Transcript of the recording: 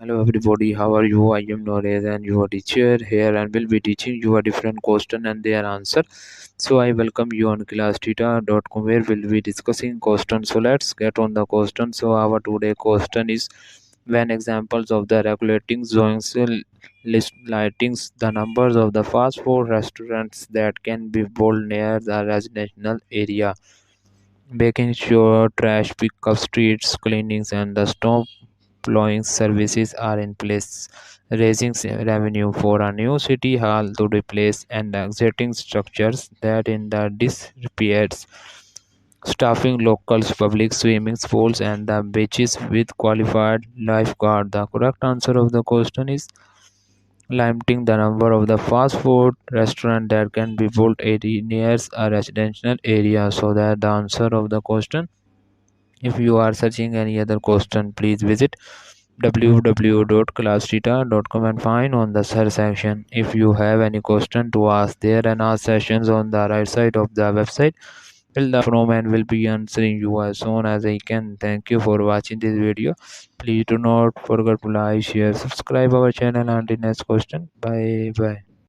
Hello everybody, how are you? I am Nored and your teacher here and will be teaching you a different question and their answer. So I welcome you on classtheta.com where we'll be discussing question. So let's get on the question. So our today question is when examples of the regulating zones list lightings the numbers of the fast food restaurants that can be built near the residential area, making sure trash pickup, streets cleanings and the snow plowing services are in place, raising revenue for a new city hall to replace and existing structures that in the disrepairs, staffing locals, public swimming pools and the beaches with qualified lifeguard. The correct answer of the question is limiting the number of the fast food restaurant that can be built near a residential area. So that the answer of the question. If you are searching any other question, please visit www.classtheta.com and find on the search section. If you have any question to ask, there and ask sessions on the right side of the website. Fill the form and will be answering you as soon as I can. Thank you for watching this video. Please do not forget to like, share, subscribe our channel. Until next question. Bye bye.